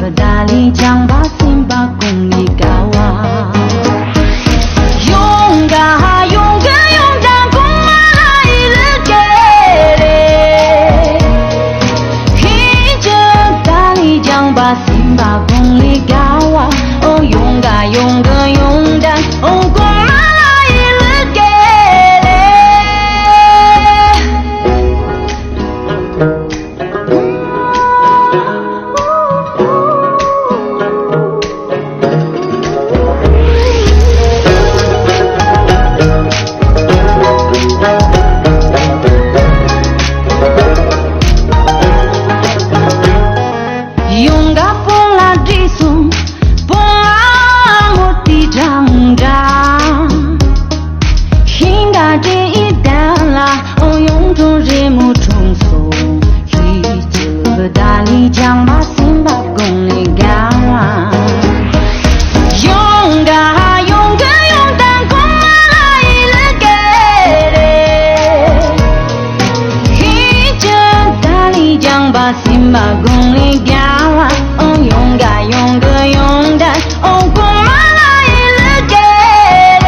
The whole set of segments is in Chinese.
着大力将把心把功力高啊，勇敢勇敢勇敢功来了给嘞，披着大力将把心把功力高啊，哦勇敢勇敢勇敢哦功来了给嘞。勇敢蹦啦地松，蹦啦我的长长，应该这一单啦，哦用中日木重松，一着大力将把心把功力高啊，勇敢勇敢勇敢功来了给嘞，一着大力将把心把功力高啊，哦勇敢勇敢勇敢哦功来了给嘞。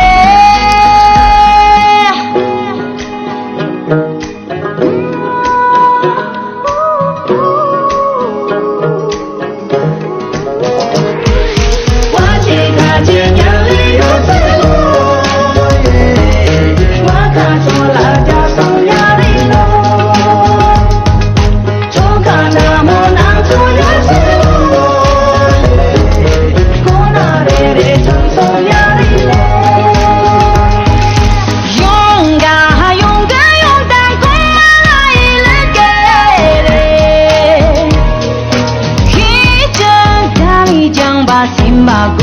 我去看见眼里有水路，我看出了家乡压力路，就看那么难处有水路，我那里承受压力路。勇敢勇敢勇敢功来了给嘞，一着大力将把心把功